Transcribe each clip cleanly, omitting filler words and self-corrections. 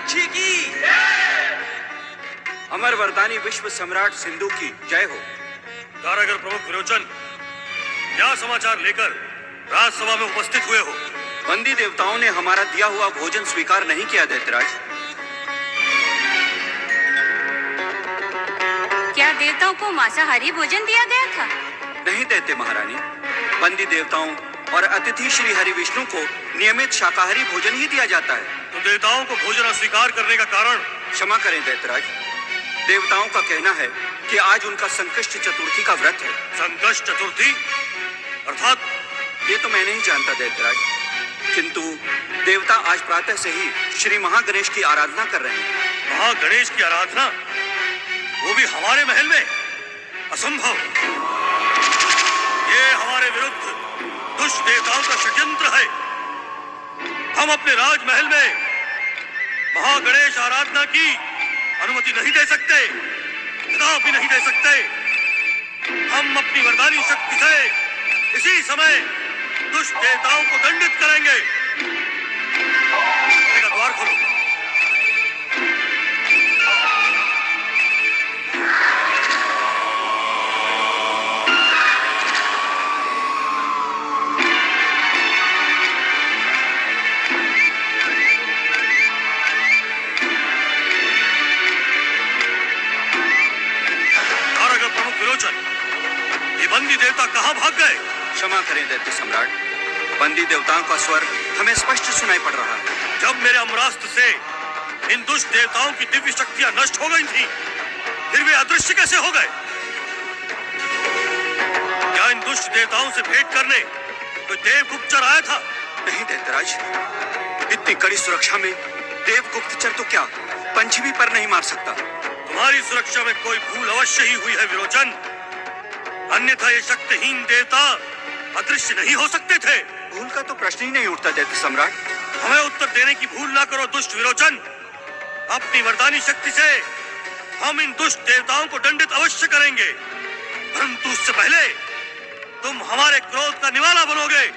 मीनाक्षी की, अमर वरदानी विश्व सम्राट सिंधु की जय हो। कारागर प्रमुख विरोचन, क्या समाचार लेकर राजसभा में उपस्थित हुए हो? बंदी देवताओं ने हमारा दिया हुआ भोजन स्वीकार नहीं किया दैत्यराज। क्या देवताओं को मांसाहारी भोजन दिया गया था? नहीं दैत्य महारानी, बंदी देवताओं और अतिथि श्री हरि विष्णु को नियमित शाकाहारी भोजन ही दिया जाता है। तो देवताओं को भोजन अस्वीकार करने का कारण? क्षमा करें दैत्यराज, देवताओं का कहना है कि आज उनका संकष्ट चतुर्थी का व्रत है। संकष्ट चतुर्थी अर्थात? ये तो मैं नहीं जानता दैत्यराज, किंतु देवता आज प्रातः से ही श्री महागणेश की आराधना कर रहे हैं। महागणेश की आराधना? वो भी हमारे महल में? असंभव। ये हमारे विरुद्ध दुष्ट देवताओं का षड्यंत्र है। हम अपने राजमहल में महागणेश आराधना की अनुमति नहीं दे सकते, कदापि नहीं दे सकते। हम अपनी वरदानी शक्ति से इसी समय दुष्ट देवताओं को दंडित करेंगे। द्वार खोलो। ये बंदी देवता कहाँ भाग गए? क्षमा करें दैत्य सम्राट, बंदी देवताओं का स्वर हमें स्पष्ट सुनाई पड़ रहा है। जब मेरे अम्रास्त्र से इन दुष्ट देवताओं की दिव्य शक्तियां नष्ट हो गई थी, फिर वे अदृश्य कैसे हो गए? क्या इन दुष्ट देवताओं से भेंट करने कोई देवगुप्तचर आया था? नहीं दैत्यराज, इतनी कड़ी सुरक्षा में देवगुप्तचर तो क्या पंछी भी पर नहीं मार सकता। तुम्हारी सुरक्षा में कोई भूल अवश्य ही हुई है विरोचन, अन्यथा ये शक्तिहीन देवता अदृश्य नहीं हो सकते थे। भूल का तो प्रश्न ही नहीं उठता दैत्य सम्राट। हमें उत्तर देने की भूल ना करो दुष्ट विरोचन। अपनी वरदानी शक्ति से हम इन दुष्ट देवताओं को दंडित अवश्य करेंगे, परंतु उससे पहले तुम हमारे क्रोध का निवाला बनोगे।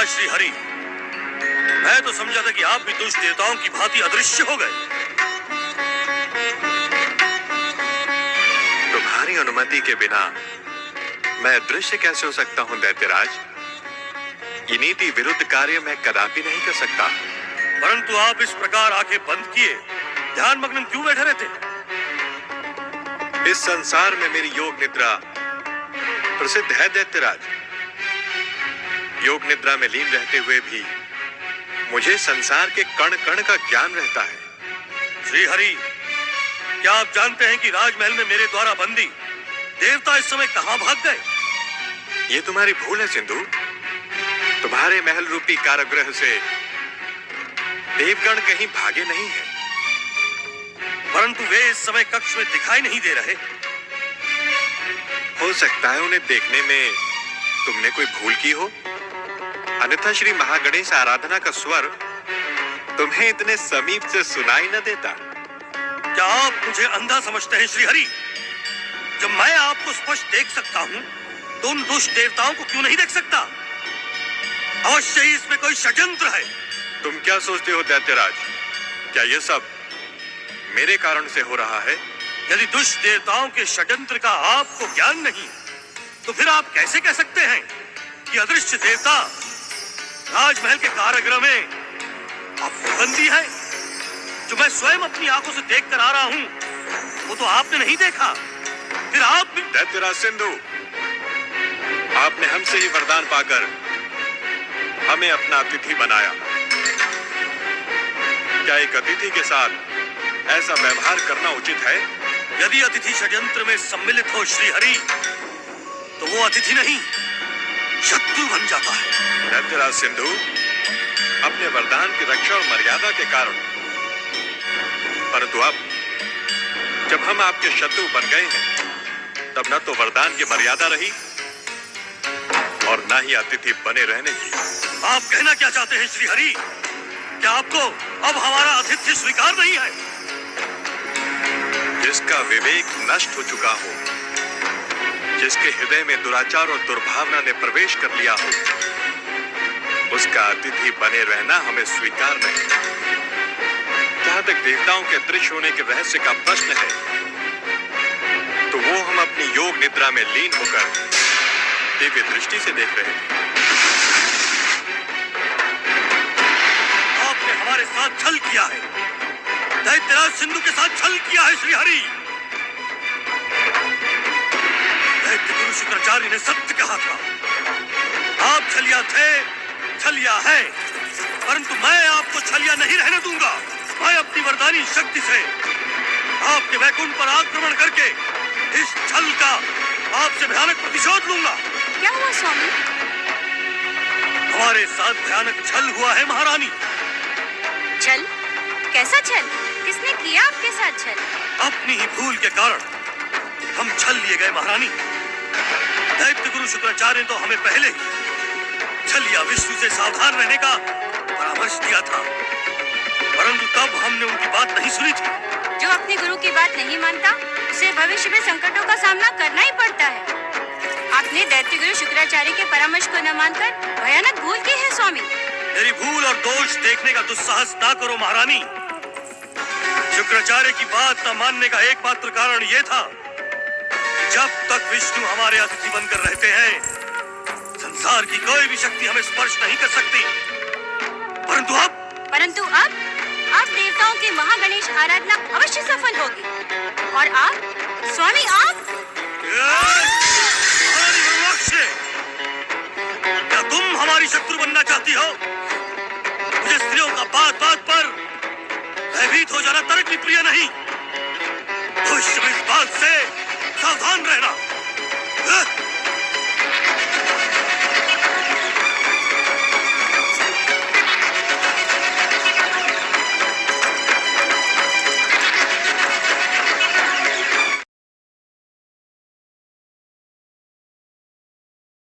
श्री हरि, मैं तो समझा था कि आप भी दुष्ट देवताओं की भांति अदृश्य हो गए। तुम्हारी अनुमति के बिना मैं अदृश्य कैसे हो सकता हूं दैत्यराज? ये नीति विरुद्ध कार्य मैं कदापि नहीं कर सकता। परंतु आप इस प्रकार आंखें बंद किए ध्यान मग्न क्यों बैठे रहते? इस संसार में मेरी योग निद्रा प्रसिद्ध है दैत्यराज। योग निद्रा में लीन रहते हुए भी मुझे संसार के कण कण का ज्ञान रहता है। श्री हरि, क्या आप जानते हैं कि राजमहल में मेरे द्वारा बंदी देवता इस समय कहां भाग गए? ये तुम्हारी भूल है सिंधु। तुम्हारे महल रूपी कारागृह से देवगण कहीं भागे नहीं है। परंतु वे इस समय कक्ष में दिखाई नहीं दे रहे। हो सकता है उन्हें देखने में तुमने कोई भूल की हो, अन्यथा श्री महागणेश आराधना का स्वर तुम्हें इतने समीप से सुनाई न देता। क्या आप मुझे अंधा समझते हैं श्री हरि? जब मैं आपको स्पष्ट देख सकता हूं तो उन दुष्ट देवताओं को क्यों नहीं देख सकता? अवश्य ही इसमें कोई षड्यंत्र है। तुम क्या सोचते हो दैत्यराज, क्या यह सब मेरे कारण से हो रहा है? यदि दुष्ट देवताओं के षड्यंत्र का आपको ज्ञान नहीं, तो फिर आप कैसे कह सकते हैं कि अदृश्य देवता राजमहल के कारागृह में आपकी बंदी है? जो मैं स्वयं अपनी आंखों से देखकर आ रहा हूं, वो तो आपने नहीं देखा। फिर आप भी? दैत्यराज सिंधु, आपने हमसे ही वरदान पाकर हमें अपना अतिथि बनाया। क्या एक अतिथि के साथ ऐसा व्यवहार करना उचित है? यदि अतिथि षड्यंत्र में सम्मिलित हो श्री हरि, तो वो अतिथि नहीं शत्रु बन जाता है। दैत्यराज सिंधु, अपने वरदान की रक्षा और मर्यादा के कारण, परंतु अब जब हम आपके शत्रु बन गए हैं, तब न तो वरदान की मर्यादा रही और न ही अतिथि बने रहने की। आप कहना क्या चाहते हैं श्री हरि? क्या आपको अब हमारा आतिथ्य स्वीकार नहीं है? जिसका विवेक नष्ट हो चुका हो, जिसके हृदय में दुराचार और दुर्भावना ने प्रवेश कर लिया हो, उसका अतिथि बने रहना हमें स्वीकार नहीं। जहां तक देवताओं के दृश्य होने के रहस्य का प्रश्न है, तो वो हम अपनी योग निद्रा में लीन होकर दिव्य दृष्टि से देख रहे हैं। आपने हमारे साथ छल किया है, दैत्यराज सिंधु के साथ छल किया है श्री हरि। दैत्य गुरु शुक्राचार्य ने सत्य कहा था। आप छलिया थे, छलिया है, परंतु मैं आपको छलिया नहीं रहने दूंगा। मैं अपनी वरदानी शक्ति से आपके वैकुंठ पर आक्रमण करके इस छल का आपसे भयानक प्रतिशोध लूंगा। क्या हुआ स्वामी? हमारे साथ भयानक छल हुआ है महारानी। छल? कैसा छल? किसने किया आपके साथ छल? अपनी ही भूल के कारण हम छल लिए गए महारानी। दैत्य गुरु शुक्राचार्य ने तो हमें पहले ही छलिया विष्णु से सावधान रहने का परामर्श दिया था, परंतु तब हमने उनकी बात नहीं सुनी थी। जो अपने गुरु की बात नहीं मानता, उसे भविष्य में संकटों का सामना करना ही पड़ता है। आपने दैत्य गुरु शुक्राचार्य के परामर्श को न मानकर भयानक भूल की है स्वामी। मेरी भूल और दोष देखने का दुस्साहस ना करो महारानी। शुक्राचार्य की बात न मानने का एकमात्र कारण यह था, जब तक विष्णु हमारे अतिथि बनकर रहते हैं, संसार की कोई भी शक्ति हमें स्पर्श नहीं कर सकती। परंतु अब देवताओं की महागणेश आराधना अवश्य सफल होगी। और आप स्वामी, आप क्या तुम हमारी शत्रु बनना चाहती हो? मुझे स्त्रियों का बात बात पर भयभीत हो जाना तर्क भी प्रिय नहीं। भविष्य में इस बात से सावधान रहना।